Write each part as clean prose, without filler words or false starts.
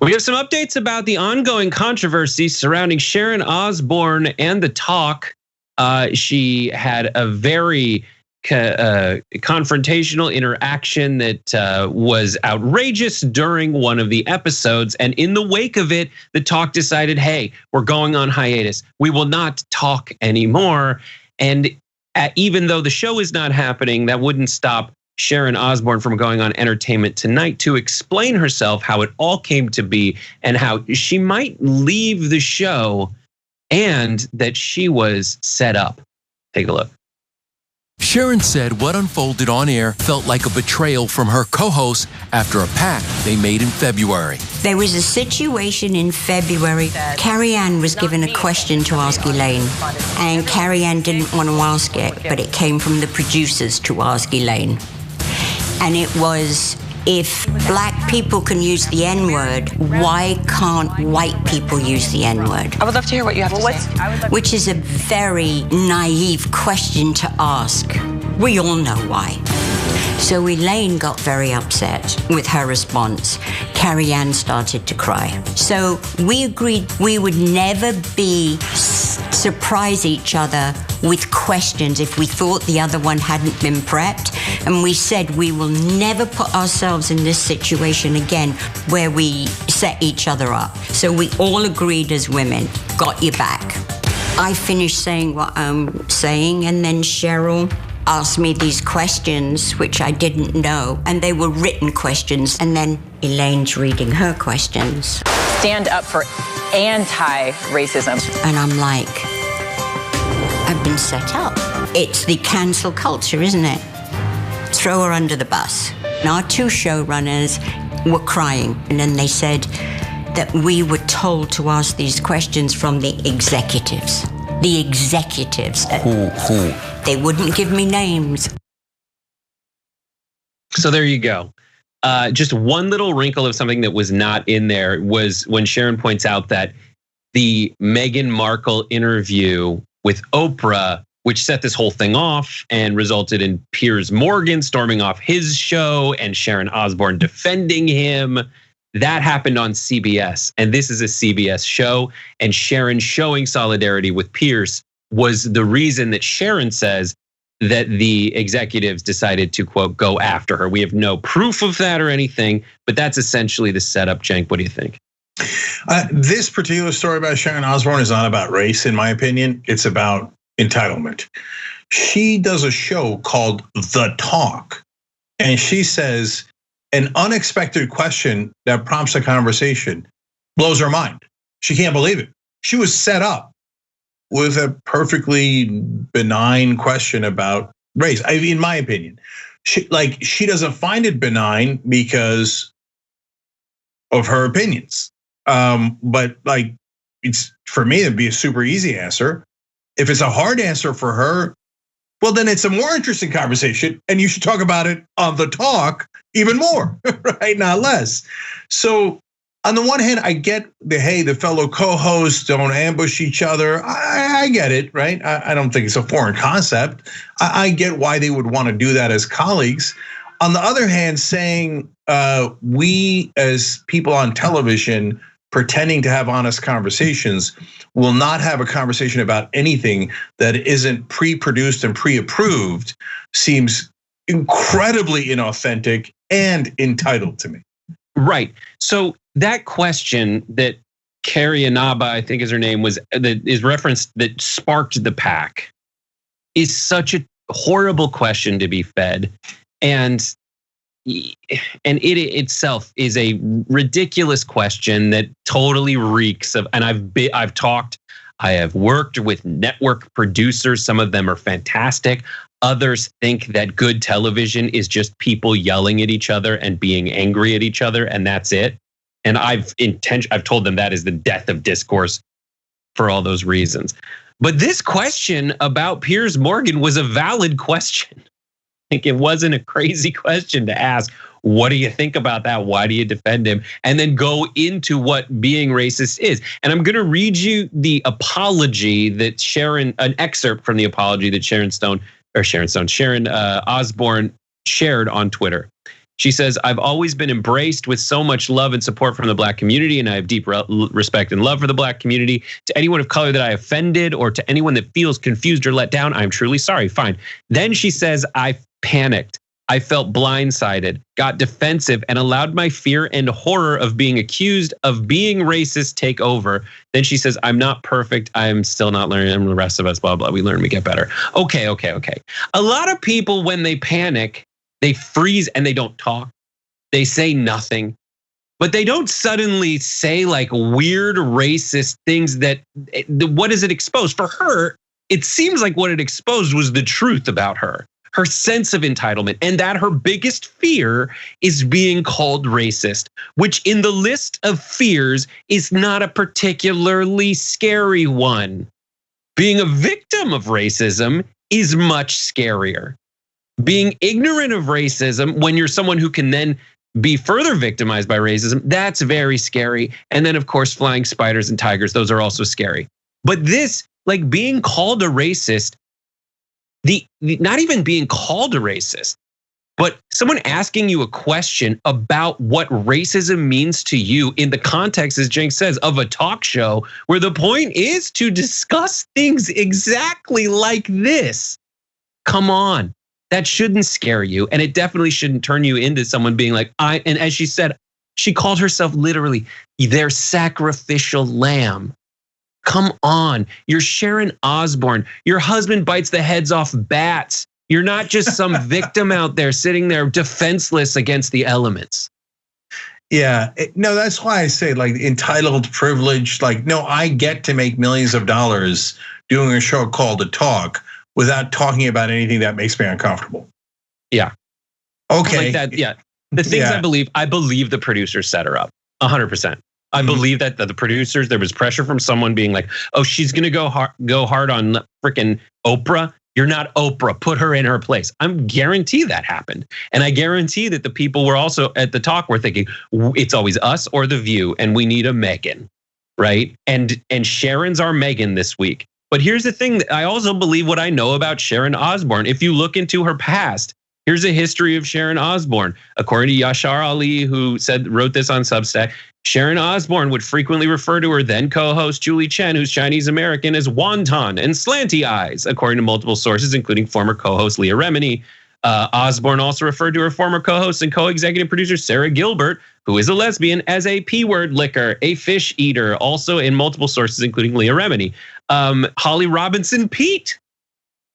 We have some updates about the ongoing controversy surrounding Sharon Osbourne and the talk. She had a very confrontational interaction that was outrageous during one of the episodes. And in the wake of it, the talk decided, hey, we're going on hiatus. We will not talk anymore. And even though the show is not happening, that wouldn't stop Sharon Osbourne from going on Entertainment Tonight to explain herself, how it all came to be, and how she might leave the show and that she was set up. Take a look. Sharon said what unfolded on air felt like a betrayal from her co-hosts after a pact they made in February. There was a situation in February. Carrie-Anne was given a question to ask Elaine, and Carrie-Anne didn't want to ask it, but it came from the producers to ask Elaine. And it was, if black people can use the N-word, why can't white people use the N-word? I would love to hear what you have to say. Which is a very naive question to ask. We all know why. So Elaine got very upset with her response. Carrie-Anne started to cry. So we agreed we would never surprise each other with questions if we thought the other one hadn't been prepped. And we said we will never put ourselves in this situation again where we set each other up. So we all agreed as women, got your back. I finished saying what I'm saying, and then Cheryl asked me these questions, which I didn't know, and they were written questions, and then Elaine's reading her questions. Stand up for anti-racism. And I'm like, I've been set up. It's the cancel culture, isn't it? Throw her under the bus. And our two showrunners were crying, and then they said that we were told to ask these questions from the executives. The executives. Who? They wouldn't give me names. So there you go. Just one little wrinkle of something that was not in there was when Sharon points out that the Meghan Markle interview with Oprah, which set this whole thing off and resulted in Piers Morgan storming off his show and Sharon Osbourne defending him. That happened on CBS, and this is a CBS show, and Sharon showing solidarity with Piers was the reason that Sharon says that the executives decided to, quote, go after her. We have no proof of that or anything, but that's essentially the setup. Cenk, what do you think? This particular story about Sharon Osbourne is not about race, in my opinion. It's about entitlement. She does a show called The Talk, and she says an unexpected question that prompts a conversation blows her mind. She can't believe it. She was set up with a perfectly benign question about race. In my opinion, she doesn't find it benign because of her opinions. But it's, for me, it'd be a super easy answer. If it's a hard answer for her, well, then it's a more interesting conversation, and you should talk about it on The Talk even more, right? Not less. So on the one hand, I get the fellow co-hosts don't ambush each other. I get it, right? I don't think it's a foreign concept. I get why they would want to do that as colleagues. On the other hand, saying we as people on television pretending to have honest conversations will not have a conversation about anything that isn't pre-produced and pre-approved seems incredibly inauthentic and entitled to me. Right. So that question that Carrie Anaba, I think is her name, that is referenced, that sparked the pack, is such a horrible question to be fed. And it itself is a ridiculous question that totally reeks of, and I have worked with network producers. Some of them are fantastic. Others think that good television is just people yelling at each other and being angry at each other, and that's it. And I've told them that is the death of discourse for all those reasons. But this question about Piers Morgan was a valid question. Like, it wasn't a crazy question to ask. What do you think about that? Why do you defend him? And then go into what being racist is. And I'm going to read you the apology that an excerpt from the apology that Sharon Osbourne shared on Twitter. She says, I've always been embraced with so much love and support from the Black community, and I have deep respect and love for the Black community. To anyone of color that I offended or to anyone that feels confused or let down, I'm truly sorry. Fine. Then she says, I panicked. I felt blindsided, got defensive, and allowed my fear and horror of being accused of being racist take over. Then she says, I'm not perfect. I'm still not learning. And the rest of us, blah, blah. We learn, we get better. Okay. A lot of people, when they panic, they freeze and they don't talk. They say nothing, but they don't suddenly say like weird racist things that, what does it expose? For her, it seems like what it exposed was the truth about her sense of entitlement, and that her biggest fear is being called racist, which in the list of fears is not a particularly scary one. Being a victim of racism is much scarier. Being ignorant of racism, when you're someone who can then be further victimized by racism, that's very scary. And then, of course, flying spiders and tigers, those are also scary. But this, like being called a racist, not even being called a racist, but someone asking you a question about what racism means to you in the context, as Cenk says, of a talk show where the point is to discuss things exactly like this. Come on. That shouldn't scare you. And it definitely shouldn't turn you into someone being like, and as she said, she called herself literally their sacrificial lamb. Come on. You're Sharon Osbourne. Your husband bites the heads off bats. You're not just some victim out there sitting there defenseless against the elements. Yeah, no, that's why I say like entitled privilege. Like, no, I get to make millions of dollars doing a show called The Talk without talking about anything that makes me uncomfortable. Yeah. Okay. Like that, yeah. The things I believe the producers set her up 100%. I believe that the producers, there was pressure from someone being like, oh, she's going to go hard on freaking Oprah. You're not Oprah. Put her in her place. I'm guarantee that happened. And I guarantee that the people were also at the talk were thinking, it's always us or The View, and we need a Megyn, right? And Sharon's our Megyn this week. But here's the thing, I also believe what I know about Sharon Osbourne. If you look into her past, here's a history of Sharon Osbourne. According to Yashar Ali, who wrote this on Substack, Sharon Osbourne would frequently refer to her then co-host Julie Chen, who's Chinese American, as wonton and slanty eyes, according to multiple sources, including former co-host Leah Remini. Osbourne also referred to her former co-host and co-executive producer Sarah Gilbert, who is a lesbian, as a P-word licker, a fish eater, also in multiple sources, including Leah Remini. Holly Robinson Pete,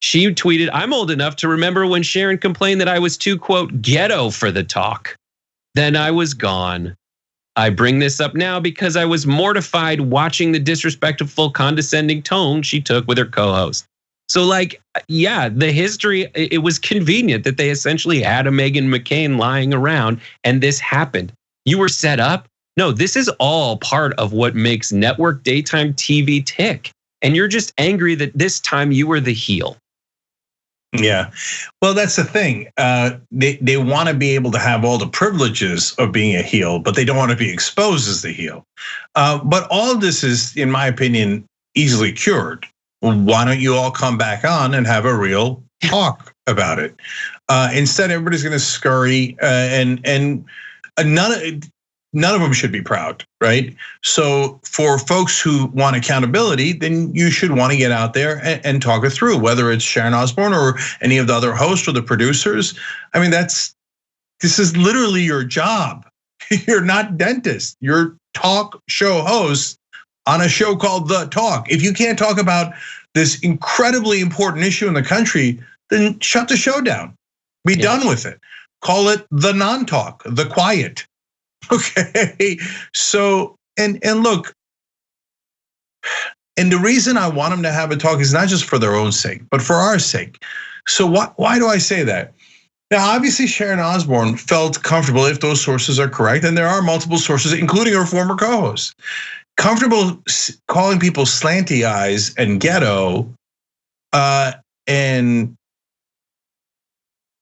she tweeted, I'm old enough to remember when Sharon complained that I was too, quote, ghetto for the talk. Then I was gone. I bring this up now because I was mortified watching the disrespectful, condescending tone she took with her co-host. So like, yeah, the history, it was convenient that they essentially had a Megyn McCain lying around and this happened. You were set up? No, this is all part of what makes network daytime TV tick. And you're just angry that this time you were the heel. Yeah, well, that's the thing. They want to be able to have all the privileges of being a heel, but they don't want to be exposed as the heel. But all of this is, in my opinion, easily cured. Why don't you all come back on and have a real talk about it? Instead, everybody's going to scurry, and none of them should be proud, right? So for folks who want accountability, then you should want to get out there and talk it through, whether it's Sharon Osbourne or any of the other hosts or the producers. I mean, this is literally your job. You're not dentists. You're talk show hosts on a show called The Talk. If you can't talk about this incredibly important issue in the country, then shut the show down. Be done with it. Call it the non-talk, the quiet. Okay, so and look, and the reason I want them to have a talk is not just for their own sake, but for our sake. So why do I say that? Now, obviously, Sharon Osbourne felt comfortable, if those sources are correct, and there are multiple sources, including her former co-host, comfortable calling people slanty eyes and ghetto, and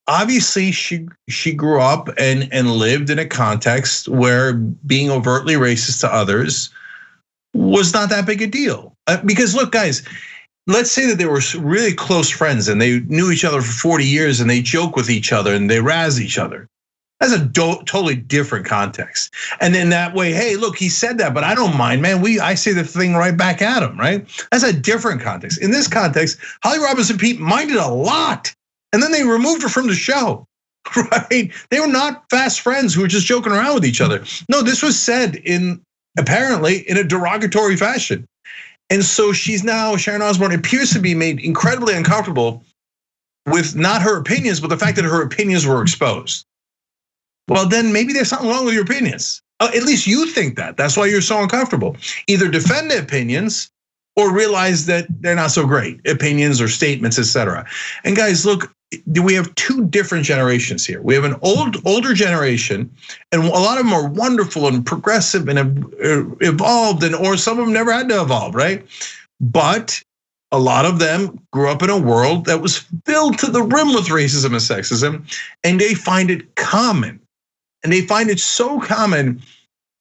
obviously, she grew up and lived in a context where being overtly racist to others was not that big a deal. Because look, guys, let's say that they were really close friends and they knew each other for 40 years and they joke with each other and they razz each other. That's a totally different context. And then that way, hey, look, he said that, but I don't mind, man. I say the thing right back at him, right? That's a different context. In this context, Holly Robinson Peete minded a lot, and then they removed her from the show, right? They were not fast friends who were just joking around with each other. No, this was said apparently in a derogatory fashion. And so she's now, Sharon Osbourne appears to be made incredibly uncomfortable with not her opinions, but the fact that her opinions were exposed. Well, then maybe there's something wrong with your opinions. At least you think that. That's why you're so uncomfortable. Either defend the opinions or realize that they're not so great, opinions or statements, etc. And guys, look, we have two different generations here. We have an older generation, and a lot of them are wonderful and progressive and have evolved, or some of them never had to evolve, right? But a lot of them grew up in a world that was filled to the rim with racism and sexism, and they find it common. And they find it so common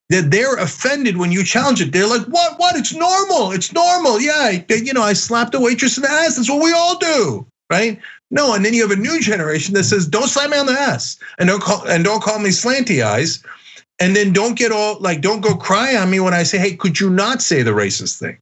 that they're offended when you challenge it. They're like, what? It's normal. It's normal. Yeah, I slapped a waitress in the ass. That's what we all do, right? No, and then you have a new generation that says, don't slap me on the ass, and don't call me slanty eyes. And then don't go cry on me when I say, hey, could you not say the racist thing?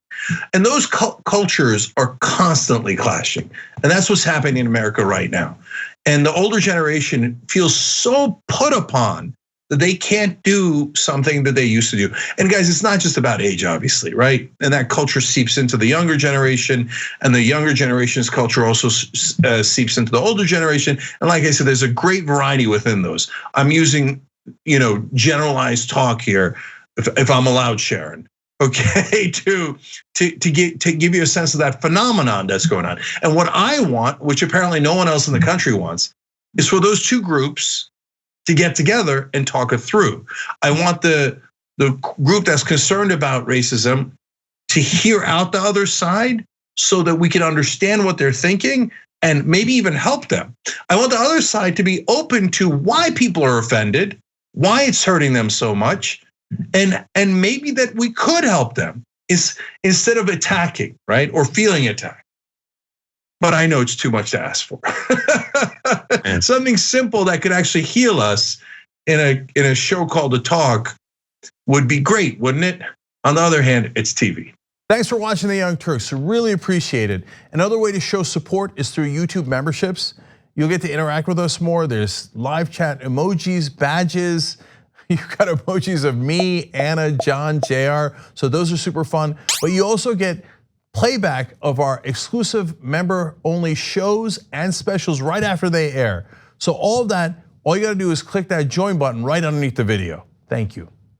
And those cultures are constantly clashing. And that's what's happening in America right now. And the older generation feels so put upon that they can't do something that they used to do. And guys, it's not just about age, obviously, right? And that culture seeps into the younger generation, and the younger generation's culture also seeps into the older generation. And like I said, there's a great variety within those. I'm using, generalized talk here, if I'm allowed, Sharon. Okay, to give you a sense of that phenomenon that's going on. And what I want, which apparently no one else in the country wants, is for those two groups to get together and talk it through. I want the group that's concerned about racism to hear out the other side so that we can understand what they're thinking and maybe even help them. I want the other side to be open to why people are offended, why it's hurting them so much, and maybe that we could help them instead of attacking, right? Or feeling attacked. But I know it's too much to ask for. Something simple that could actually heal us in a show called The Talk would be great, wouldn't it? On the other hand, it's TV. Thanks for watching The Young Turks. Really appreciate it. Another way to show support is through YouTube memberships. You'll get to interact with us more. There's live chat emojis, badges. You've got emojis of me, Anna, John, JR. So those are super fun. But you also get playback of our exclusive member-only shows and specials right after they air. So all of that, all you gotta do is click that join button right underneath the video. Thank you.